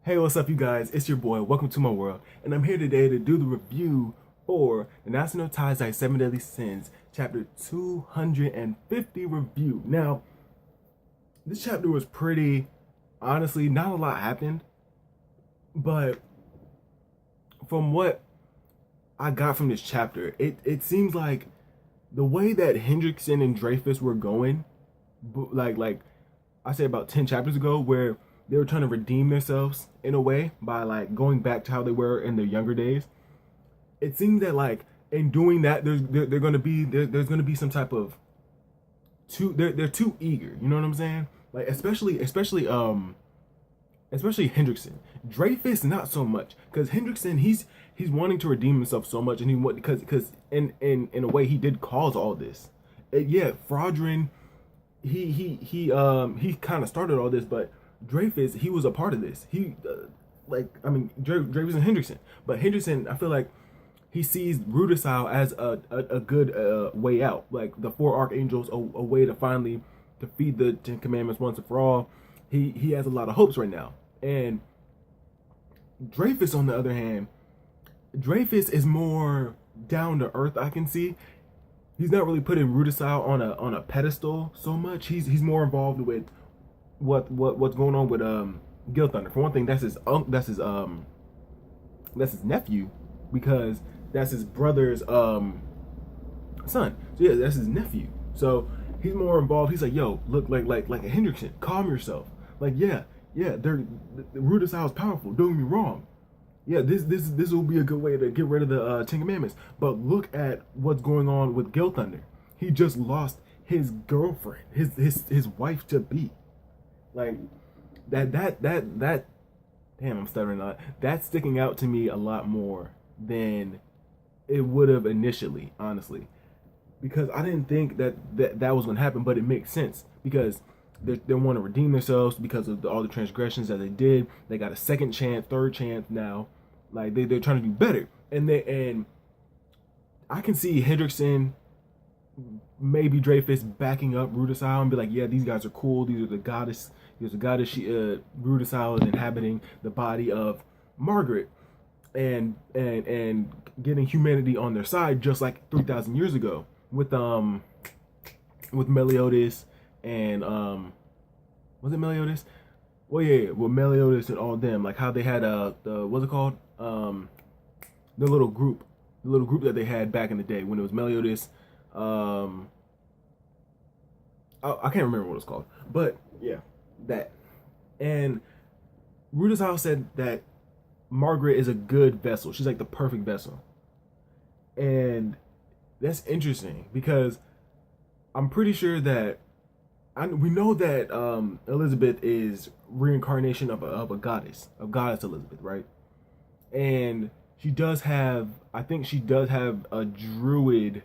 Hey, what's up, you guys? It's your boy. Welcome to my world, and I'm here today to do the review for the Nanatsu no taizai 7 Deadly Sins, chapter 250 review. Now, this chapter was pretty, honestly, not a lot happened, but from what I got from this chapter, it seems like the way that Hendrickson and Dreyfus were going, like I said about 10 chapters ago, where they were trying to redeem themselves in a way by like going back to how they were in their younger days. It seems that like in doing that, they're going to be there's going to be some type of they're too eager. You know what I'm saying? Like especially Hendrickson. Dreyfus not so much, because Hendrickson he's wanting to redeem himself so much, and he want because in a way he did cause all this. Yeah, Fraudrin he kind of started all this, but Dreyfus, he was a part of this. Dreyfus and Hendrickson. But Hendrickson, I feel like he sees Rudisau as a good way out. Like the four archangels, a way to finally defeat the Ten Commandments once and for all. He has a lot of hopes right now. And Dreyfus, on the other hand, Dreyfus is more down to earth, I can see. He's not really putting Rudisau on a pedestal so much. He's more involved with what's going on with Gil Thunder. For one thing, that's his nephew, because that's his brother's son. So yeah, that's his nephew. So he's more involved. He's like, yo, look, like a Hendrickson, calm yourself. Like, the Rudisau is powerful. Don't get me wrong. Yeah, this will be a good way to get rid of the Ten Commandments. But look at what's going on with Gil Thunder. He just lost his girlfriend, his wife to be. Like that damn, I'm stuttering a lot. That's sticking out to me a lot more than it would have initially, honestly, because I didn't think that was going to happen. But it makes sense, because they want to redeem themselves because of all the transgressions that they did. They got a second chance, third chance now. Like they're trying to do better, and I can see Hendrickson, maybe Dreyfus, backing up Rudisau and be like, yeah, these guys are cool. These are the goddess. There's a goddess. Rudisau is inhabiting the body of Margaret, and getting humanity on their side, just like 3,000 years ago with Meliodas and was it Meliodas? Well, yeah, with Meliodas and all them, like how they had the what's it called, the little group that they had back in the day when it was Meliodas. I can't remember what it's called, but yeah, that. And Rudisau said that Margaret is a good vessel. She's like the perfect vessel, and that's interesting because I'm pretty sure that we know that Elizabeth is reincarnation of a goddess, of goddess Elizabeth, right? And I think she does have a druid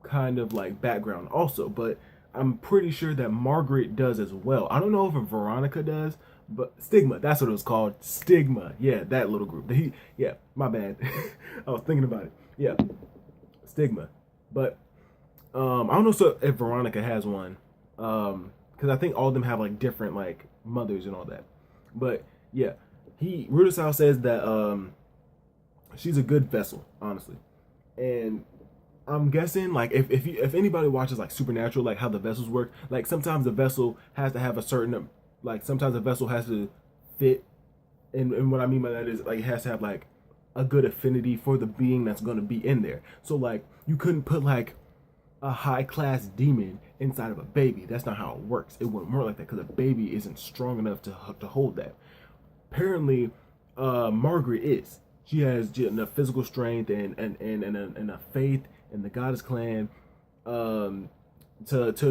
kind of like background also, but I'm pretty sure that Margaret does as well. I don't know if Veronica does, but Stigma, that's what it was called. Stigma. Yeah, that little group. Yeah, my bad. I was thinking about it. Yeah, Stigma. But I don't know if Veronica has one. Because I think all of them have like different like mothers and all that. But yeah, Rudisau says that she's a good vessel, honestly. And I'm guessing like if anybody watches like Supernatural, like how the vessels work, like sometimes the vessel has to have a certain, like sometimes the vessel has to fit, and what I mean by that is like it has to have like a good affinity for the being that's going to be in there. So like you couldn't put like a high class demon inside of a baby. That's not how it works. It wouldn't work like that because a baby isn't strong enough to hold that. Apparently, Margaret is. She has enough physical strength and a faith in the goddess clan to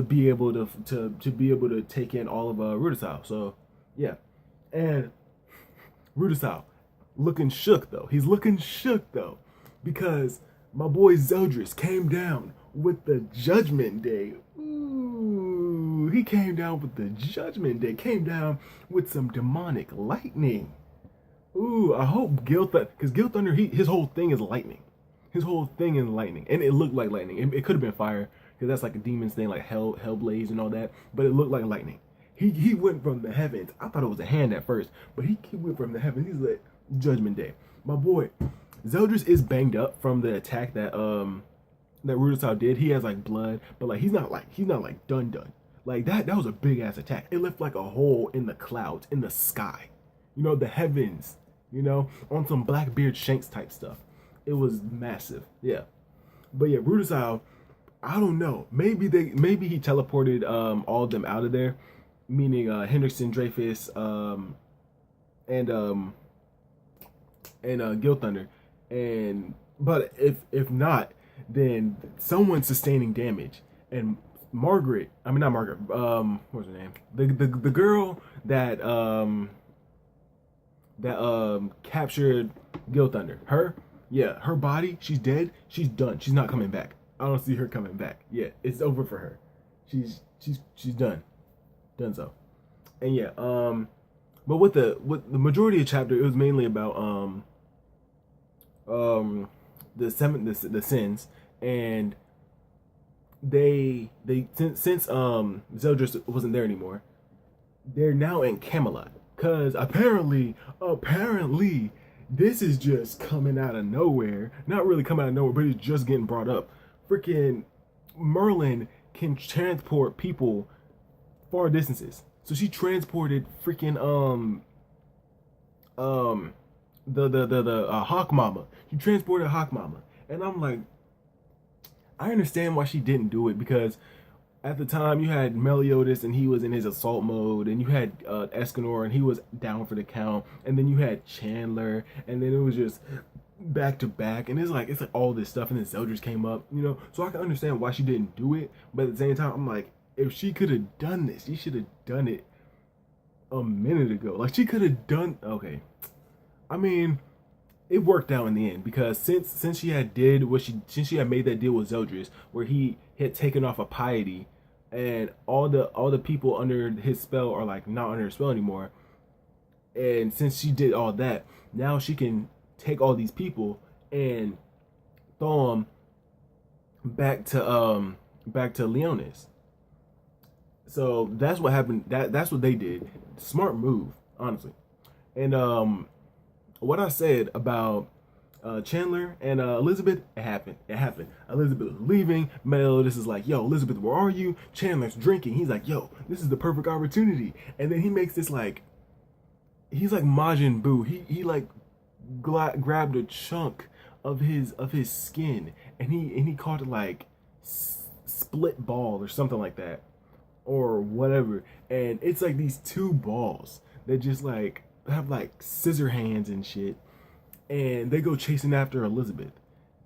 be able to take in all of Rudisau. So yeah, and Rudisau looking shook though. He's looking shook though, because my boy Zeldris came down with the Judgment Day. Ooh, he came down with the Judgment Day. Came down with some demonic lightning. Ooh, I hope because Gil Thunder, his whole thing is lightning. His whole thing is lightning, and it looked like lightning. It could have been fire, because that's like a demon's thing, like Hellblaze and all that. But it looked like lightning, He went from the heavens. I thought it was a hand at first, but he went from the heavens. He's like Judgment Day. My boy, Zeldris is banged up from the attack that Rudisau did. He has like blood, but like he's not like done. Like that was a big ass attack. It left like a hole in the clouds, in the sky, you know, the heavens, you know, on some Blackbeard Shanks type stuff. It was massive, yeah. But yeah, Rudisau, I don't know. Maybe he teleported all of them out of there, meaning Hendrickson, Dreyfus, and Guild Thunder, but if not, then someone's sustaining damage. And Margaret, I mean not Margaret, what's her name? The girl that captured Guild Thunder. Her body, she's dead. She's done. She's not coming back. I don't see her coming back. Yeah, it's over for her. She's done. Done so. And yeah, but with the majority of the chapter, it was mainly about the sins, and they since Zeldris wasn't there anymore, they're now in Camelot. Cause apparently this is just coming out of nowhere. Not really coming out of nowhere, but it's just getting brought up. Freaking Merlin can transport people far distances. So she transported freaking the Hawk Mama. She transported Hawk Mama, and I'm like, I understand why she didn't do it, because at the time you had Meliodas and he was in his assault mode, and you had Escanor and he was down for the count, and then you had Chandler, and then it was just back to back, and it's like all this stuff, and then Zeldris came up, you know. So I can understand why she didn't do it, but at the same time, I'm like, if she could have done this, she should have done it a minute ago. Like she could have done. Okay, I mean, it worked out in the end, because since she had made that deal with Zeldris, where he had taken off a piety, and all the people under his spell are like not under her spell anymore, and since she did all that, now she can take all these people and throw them back to Leonis. So that's what happened. That's what they did. Smart move, honestly. And what I said about Chandler and Elizabeth, it happened. Elizabeth was leaving. Meliodas is like, yo, Elizabeth, where are you? Chandler's drinking. He's like, yo, this is the perfect opportunity. And then he makes this like, he's like Majin Buu. He like grabbed a chunk of his skin, and he called it like split ball or something like that, or whatever. And it's like these two balls that just like have like scissor hands and shit, and they go chasing after Elizabeth.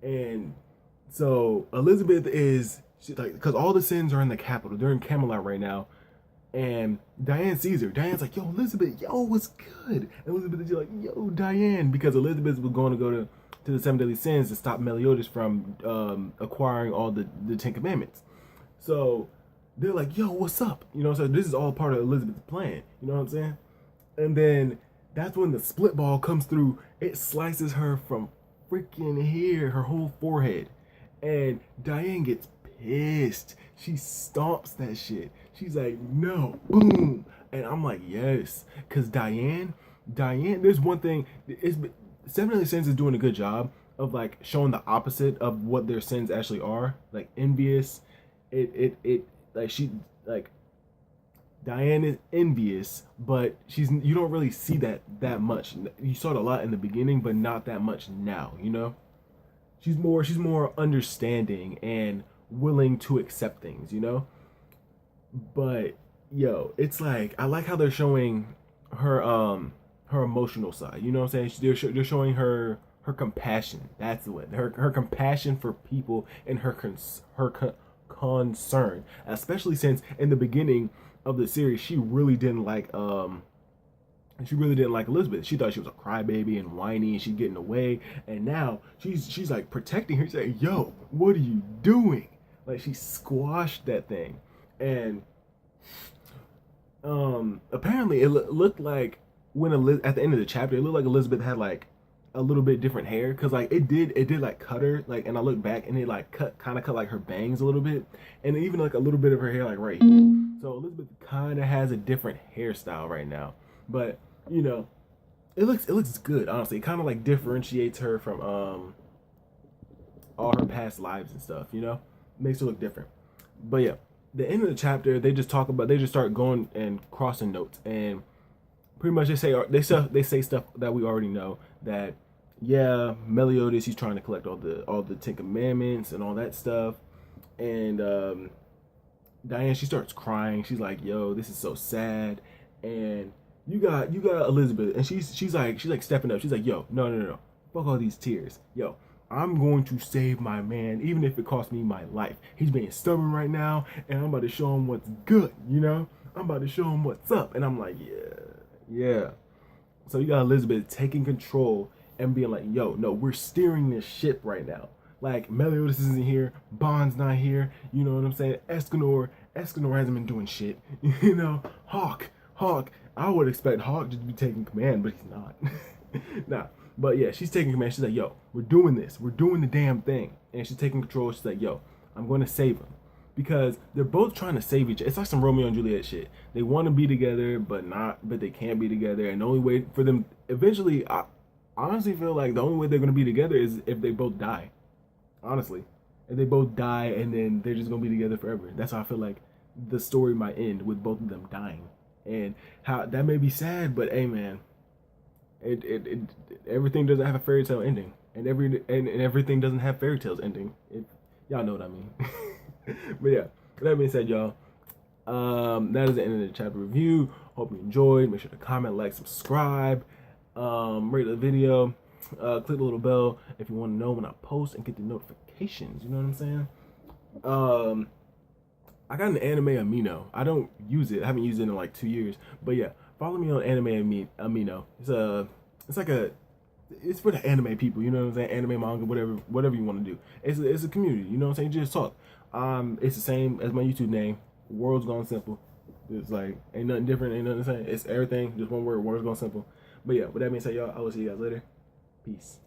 And so Elizabeth is like, because all the sins are in the capital, they're in Camelot right now, and Diane sees her. Diane's like, yo, Elizabeth, yo, what's good? And Elizabeth is like, yo, Diane, because Elizabeth was going to go to the Seven Deadly Sins to stop Meliodas from acquiring all the Ten Commandments. So they're like, yo, what's up? You know, so this is all part of Elizabeth's plan. You know what I'm saying? And then that's when the split ball comes through. It slices her from freaking here, her whole forehead. And Diane gets pissed. She stomps that shit. She's like, no, boom. And I'm like, yes. Because Diane, there's one thing. Seven Deadly Sins is doing a good job of like showing the opposite of what their sins actually are. Like envious. Diane is envious, but you don't really see that much. You saw it a lot in the beginning, but not that much now, you know? She's more understanding and willing to accept things, you know? But yo, it's like, I like how they're showing her emotional side, you know what I'm saying? They're showing her compassion. That's what her compassion for people, and her concern, especially since in the beginning of the series she really didn't like Elizabeth. She thought she was a crybaby and whiny, and she's getting away, and now she's like protecting her. She's like, yo, what are you doing? Like, she squashed that thing. And apparently it looked like at the end of the chapter, it looked like Elizabeth had like a little bit different hair, because like it did like cut her, like, and I looked back and it like cut like her bangs a little bit, and even like a little bit of her hair like right So Elizabeth kind of has a different hairstyle right now, but you know, it looks good. Honestly, it kind of like differentiates her from all her past lives and stuff. You know, makes her look different. But yeah, the end of the chapter, they just talk about, they just start going and crossing notes, and pretty much they say stuff that we already know, that yeah, Meliodas, he's trying to collect all the Ten Commandments and all that stuff, and Diane, she starts crying. She's like, "Yo, this is so sad." And you got Elizabeth, and she's like stepping up. She's like, "Yo, no, fuck all these tears. Yo, I'm going to save my man, even if it costs me my life. He's being stubborn right now, and I'm about to show him what's good. You know, I'm about to show him what's up." And I'm like, yeah. So you got Elizabeth taking control and being like, "Yo, no, we're steering this ship right now. Like Meliodas isn't here, Bond's not here. You know what I'm saying? Escanor hasn't been doing shit. You know, Hawk. I would expect Hawk to be taking command, but he's not. Nah, but yeah, she's taking command. She's like, "Yo, we're doing this. We're doing the damn thing." And she's taking control. She's like, "Yo, I'm going to save him." Because they're both trying to save each other. It's like some Romeo and Juliet shit. They want to be together, but they can't be together. And the only way for them, eventually, I honestly feel like the only way they're going to be together is if they both die. Honestly, if they both die, and then they're just gonna be together forever. That's how I feel like the story might end, with both of them dying. And how that may be sad, but hey, man, it everything doesn't have a fairy tale ending, and everything doesn't have fairy tales ending. Y'all know what I mean. But yeah, with that being said, y'all, that is the end of the chapter review. Hope you enjoyed. Make sure to comment, like, subscribe, rate the video. Click the little bell if you want to know when I post and get the notifications. You know what I'm saying? I got an anime amino. I don't use it. I haven't used it in like 2 years. But yeah, follow me on anime amino. It's for the anime people. You know what I'm saying? Anime, manga, whatever you want to do. It's a community. You know what I'm saying? Just talk. It's the same as my YouTube name. World's Gone Simple. It's like ain't nothing different. Ain't nothing the same. It's everything. Just one word. World's Gone Simple. But yeah, with that being said, y'all, I will see you guys later. Peace.